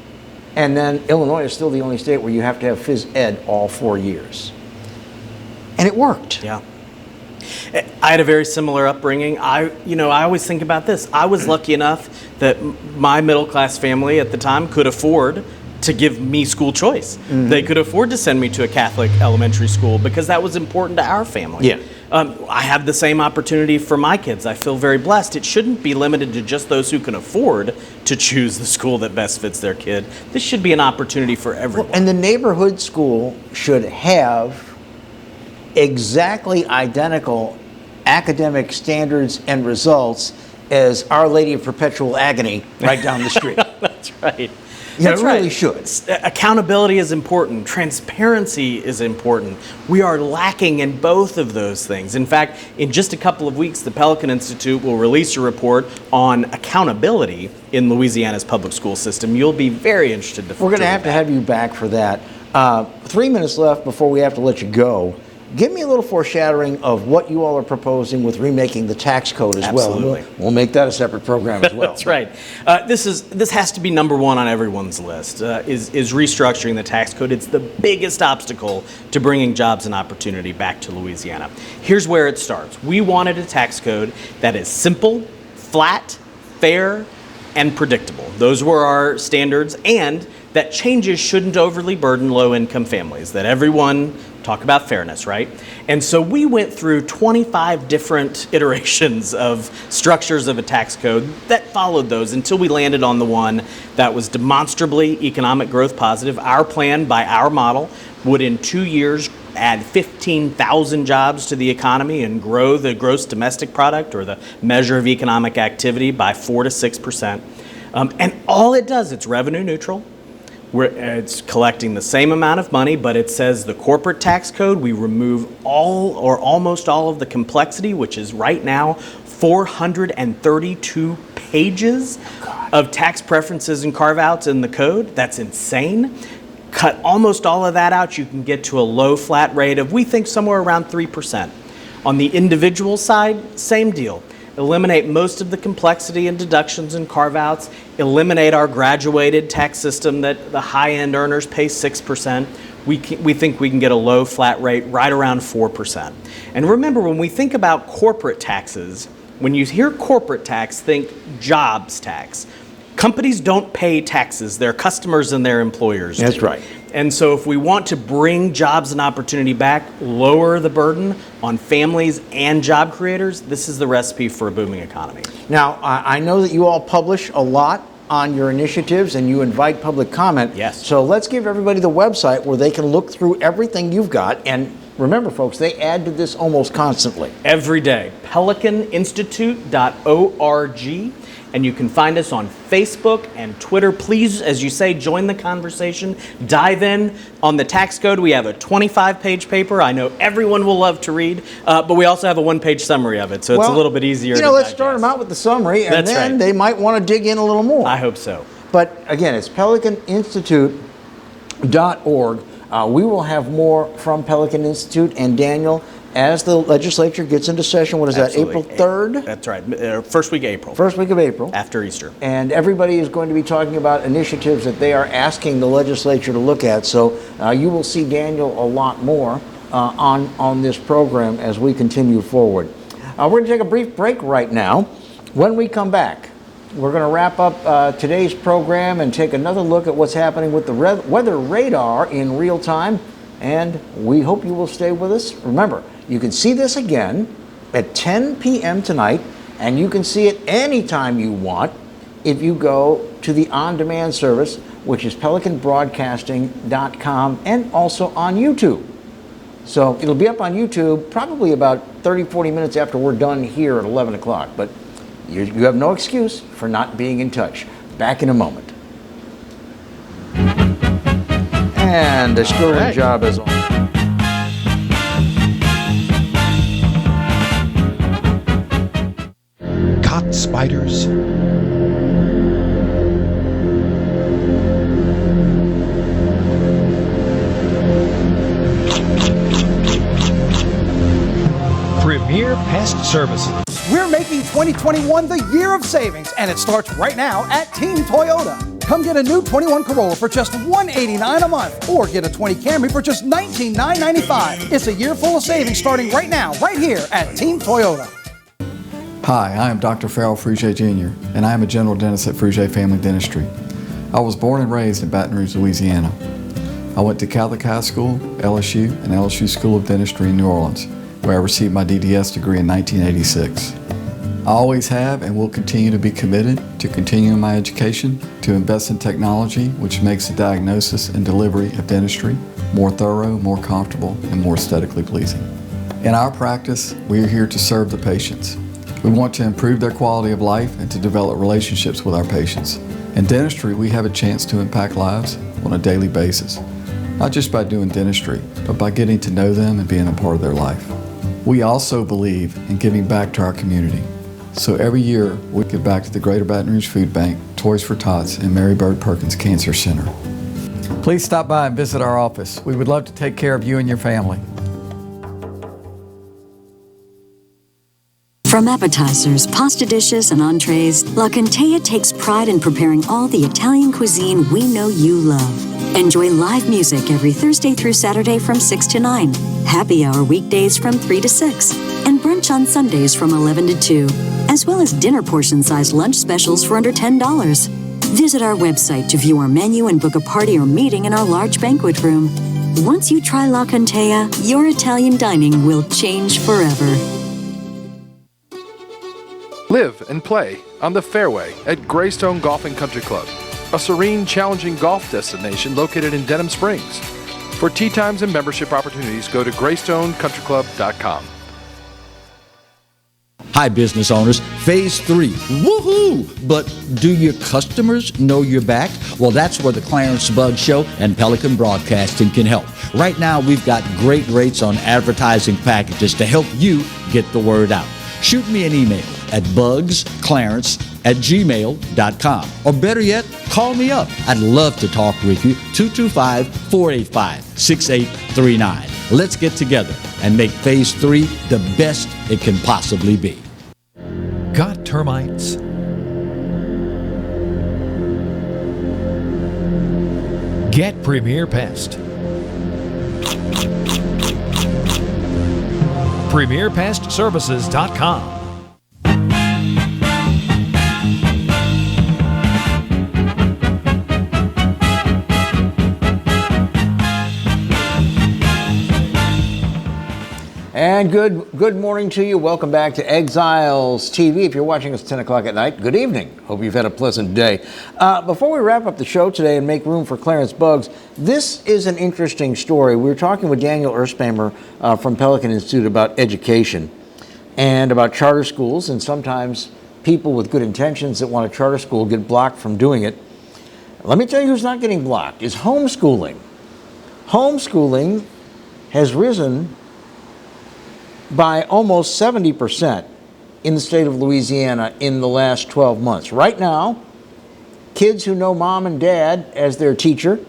Speaker 1: And then Illinois is still the only state where you have to have phys ed all 4 years. And it worked.
Speaker 8: Yeah. I had a very similar upbringing. I always think about this. I was lucky enough that my middle class family at the time could afford to give me school choice. They could afford to send me to a Catholic elementary school because that was important to our family.
Speaker 1: Yeah.
Speaker 8: I have the same opportunity for my kids. I feel very blessed. It shouldn't be limited to just those who can afford to choose the school that best fits their kid. This should be an opportunity for everyone.
Speaker 1: And the neighborhood school should have exactly identical academic standards and results as Our Lady of Perpetual Agony right down the street.
Speaker 8: That's right.
Speaker 1: It really should.
Speaker 8: Accountability is important. Transparency is important. We are lacking in both of those things. In fact, in just a couple of weeks, the Pelican Institute will release a report on accountability in Louisiana's public school system. You'll be very interested to
Speaker 1: We're going to have you back for that. 3 minutes left before we have to let you go. Give me a little foreshadowing of what you all are proposing with remaking the tax code as well.
Speaker 8: Absolutely.
Speaker 1: We'll make that a separate program as well.
Speaker 8: That's right. This has to be number one on everyone's list, is restructuring the tax code. It's the biggest obstacle to bringing jobs and opportunity back to Louisiana. Here's where it starts. We wanted a tax code that is simple, flat, fair, and predictable. Those were our standards, and that changes shouldn't overly burden low-income families, that everyone talk about fairness, right? And so we went through 25 different iterations of structures of a tax code that followed those until we landed on the one that was demonstrably economic growth positive. Our plan, by our model, would in 2 years add 15,000 jobs to the economy and grow the gross domestic product, or the measure of economic activity, by 4 to 6%. And all it does, it's revenue neutral. It's collecting the same amount of money, but it says the corporate tax code, we remove all or almost all of the complexity, which is right now 432 pages of tax preferences and carve-outs in the code. That's insane. Cut almost all of that out, you can get to a low flat rate of, we think, somewhere around 3%. On the individual side, same deal. Eliminate most of the complexity and deductions and carve-outs, eliminate our graduated tax system that the high-end earners pay 6%. We think we can get a low flat rate right around 4%. And remember, when we think about corporate taxes, when you hear corporate tax, think jobs tax. Companies don't pay taxes, their customers and their employers do.
Speaker 1: That's right.
Speaker 8: And so if we want to bring jobs and opportunity back, lower the burden on families and job creators, this is the recipe for a booming economy.
Speaker 1: Now, I know that you all publish a lot on your initiatives and you invite public comment.
Speaker 8: Yes.
Speaker 1: So let's give everybody the website where they can look through everything you've got. And remember, folks, they add to this almost constantly.
Speaker 8: Every day. PelicanInstitute.org. And you can find us on Facebook and Twitter. Please, as you say, join the conversation. Dive in. On the tax code, we have a 25-page paper I know everyone will love to read, but we also have a one-page summary of it, so it's a little bit easier to
Speaker 1: let's
Speaker 8: digest.
Speaker 1: start them out with the summary, and
Speaker 8: That's
Speaker 1: then
Speaker 8: right.
Speaker 1: they might want to dig in a little more.
Speaker 8: I hope so.
Speaker 1: But again, it's PelicanInstitute.org. We will have more from Pelican Institute and Daniel as the legislature gets into session. What is
Speaker 8: Absolutely.
Speaker 1: that, April 3rd?
Speaker 8: That's right. First week of April.
Speaker 1: First week of April.
Speaker 8: After Easter.
Speaker 1: And everybody is going to be talking about initiatives that they are asking the legislature to look at. So you will see Daniel a lot more on this program as we continue forward. We're going to take a brief break right now. When we come back, we're going to wrap up today's program and take another look at what's happening with the weather radar in real time. And we hope you will stay with us. Remember, you can see this again at 10 p.m. tonight, and you can see it anytime you want if you go to the on-demand service, which is pelicanbroadcasting.com, and also on YouTube. So it'll be up on YouTube probably about 30-40 minutes after we're done here at 11 o'clock. But you have no excuse for not being in touch. Back in a moment. And the story job is on.
Speaker 18: Caught spiders? Premier Pest Services.
Speaker 7: We're making 2021 the year of savings, and it starts right now at Team Toyota. Come get a new 21 Corolla for just $189 a month, or get a 20 Camry for just $19,995. It's a year full of savings starting right now, right here at Team Toyota.
Speaker 6: Hi, I am Dr. Farrell Frugier Jr., and I am a general dentist at Frugier Family Dentistry. I was born and raised in Baton Rouge, Louisiana. I went to Catholic High School, LSU, and LSU School of Dentistry in New Orleans, where I received my DDS degree in 1986. I always have and will continue to be committed to continuing my education, to invest in technology which makes the diagnosis and delivery of dentistry more thorough, more comfortable, and more aesthetically pleasing. In our practice, we are here to serve the patients. We want to improve their quality of life and to develop relationships with our patients. In dentistry, we have a chance to impact lives on a daily basis, not just by doing dentistry, but by getting to know them and being a part of their life. We also believe in giving back to our community. So every year, we give back to the Greater Baton Rouge Food Bank, Toys for Tots, and Mary Bird Perkins Cancer Center. Please stop by and visit our office. We would love to take care of you and your family.
Speaker 5: From appetizers, pasta dishes, and entrees, La Contea takes pride in preparing all the Italian cuisine we know you love. Enjoy live music every Thursday through Saturday from 6 to 9, happy hour weekdays from 3 to 6, and brunch on Sundays from 11 to 2, as well as dinner portion-sized lunch specials for under $10. Visit our website to view our menu and book a party or meeting in our large banquet room. Once you try La Contea, your Italian dining will change forever.
Speaker 4: Live and play on the fairway at Greystone Golf and Country Club, a serene, challenging golf destination located in Denham Springs. For tee times and membership opportunities, go to greystonecountryclub.com.
Speaker 19: Hi, business owners. Phase 3. Woohoo! But do your customers know you're back? Well, that's where the Clarence Bugg Show and Pelican Broadcasting can help. Right now, we've got great rates on advertising packages to help you get the word out. Shoot me an email at bugsclarence@gmail.com. Or better yet, call me up. I'd love to talk with you. 225-485-6839. Let's get together and make Phase 3 the best it can possibly be.
Speaker 18: Got termites? Get Premier Pest. PremierPestServices.com.
Speaker 1: And good morning to you. Welcome back to Exiles TV. If you're watching us 10 o'clock at night, good evening. Hope you've had a pleasant day. Before we wrap up the show today and make room for Clarence Buggs, this is an interesting story. We were talking with Daniel Erspamer from Pelican Institute about education and about charter schools, and sometimes people with good intentions that want a charter school get blocked from doing it. Let me tell you who's not getting blocked is homeschooling. Homeschooling has risen by almost 70% in the state of Louisiana in the last 12 months. Right now, kids who know mom and dad as their teacher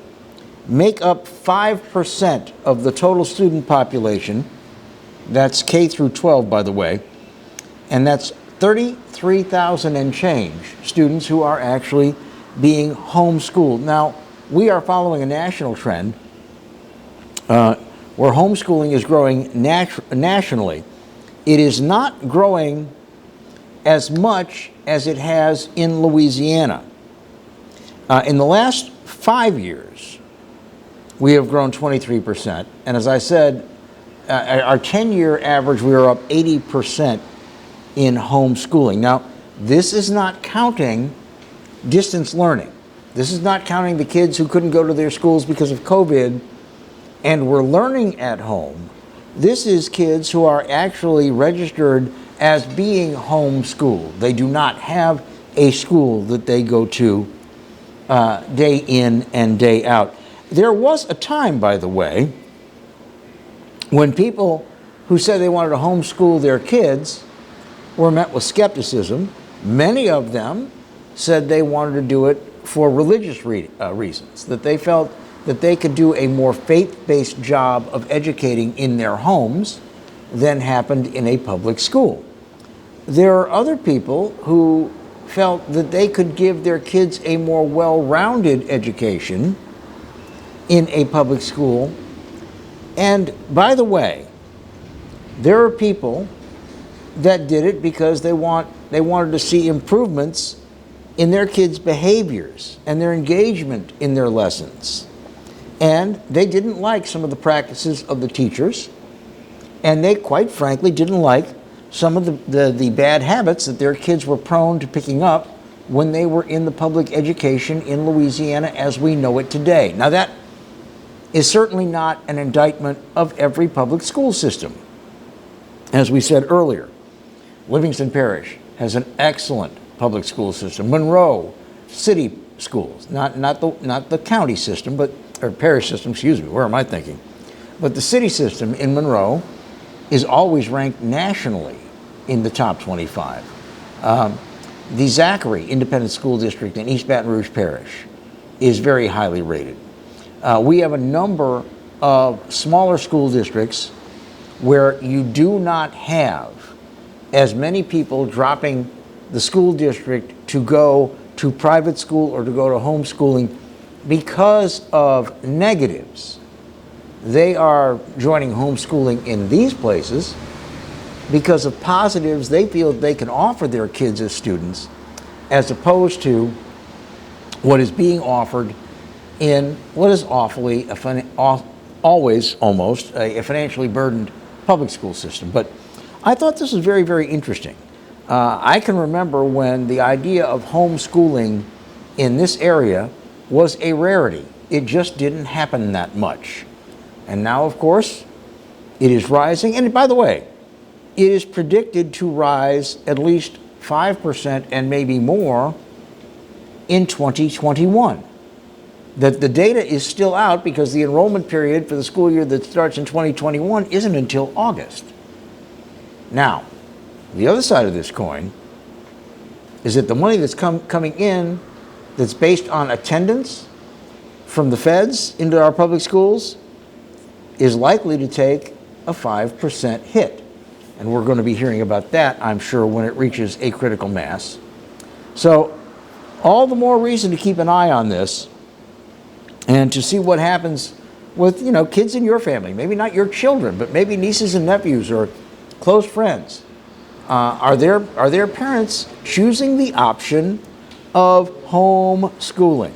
Speaker 1: make up 5% of the total student population. That's K through 12, by the way. And that's 33,000 and change students who are actually being homeschooled. Now, we are following a national trend where homeschooling is growing nationally. It is not growing as much as it has in Louisiana. In the last 5 years, we have grown 23%. And as I said, our 10-year average, we are up 80% in homeschooling. Now, this is not counting distance learning. This is not counting the kids who couldn't go to their schools because of COVID and were learning at home. This is kids who are actually registered as being homeschooled. They do not have a school that they go to day in and day out. There was a time, by the way, when people who said they wanted to homeschool their kids were met with skepticism. Many of them said they wanted to do it for religious reasons, that they felt that they could do a more faith-based job of educating in their homes than happened in a public school. There are other people who felt that they could give their kids a more well-rounded education in a public school. And by the way, there are people that did it because they wanted to see improvements in their kids' behaviors and their engagement in their lessons. And they didn't like some of the practices of the teachers, and they quite frankly didn't like some of the bad habits that their kids were prone to picking up when they were in the public education in Louisiana as we know it today. Now, that is certainly not an indictment of every public school system. As we said earlier, Livingston Parish has an excellent public school system. Monroe City Schools, not the county system, or parish system, excuse me, where am I thinking? But the city system in Monroe is always ranked nationally in the top 25. The Zachary Independent School District in East Baton Rouge Parish is very highly rated. We have a number of smaller school districts where you do not have as many people dropping the school district to go to private school or to go to homeschooling because of negatives. They are joining homeschooling in these places because of positives they feel they can offer their kids as students, as opposed to what is being offered in what is awfully, always almost, a financially burdened public school system. But I thought this was very, very interesting. I can remember when the idea of homeschooling in this area was a rarity. It just didn't happen that much. And now, of course, it is rising. And by the way, it is predicted to rise at least 5% and maybe more in 2021. That the data is still out because the enrollment period for the school year that starts in 2021 isn't until August. Now, the other side of this coin is that the money that's coming in that's based on attendance from the feds into our public schools is likely to take a 5% hit. And we're going to be hearing about that, I'm sure, when it reaches a critical mass. So, all the more reason to keep an eye on this and to see what happens with, kids in your family. Maybe not your children, but maybe nieces and nephews or close friends. Are their parents choosing the option of homeschooling?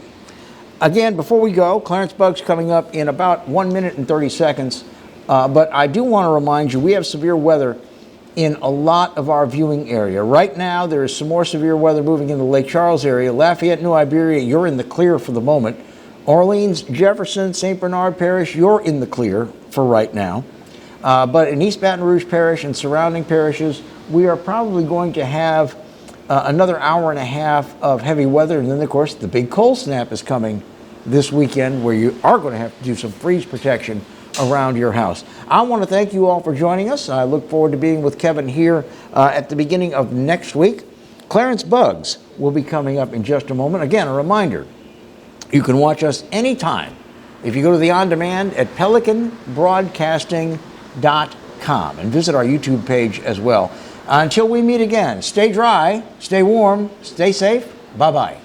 Speaker 1: Again, before we go, Clarence Bugg's coming up in about 1 minute and 30 seconds. But I do want to remind you, we have severe weather in a lot of our viewing area. Right now, there is some more severe weather moving into the Lake Charles area. Lafayette, New Iberia, you're in the clear for the moment. Orleans, Jefferson, St. Bernard Parish, you're in the clear for right now. But in East Baton Rouge Parish and surrounding parishes, we are probably going to have another hour and a half of heavy weather. And then, of course, the big cold snap is coming this weekend where you are going to have to do some freeze protection around your house. I want to thank you all for joining us. I look forward to being with Kevin here at the beginning of next week. Clarence Buggs will be coming up in just a moment. Again, a reminder, you can watch us anytime if you go to the on-demand at pelicanbroadcasting.com and visit our YouTube page as well. Until we meet again, stay dry, stay warm, stay safe. Bye-bye.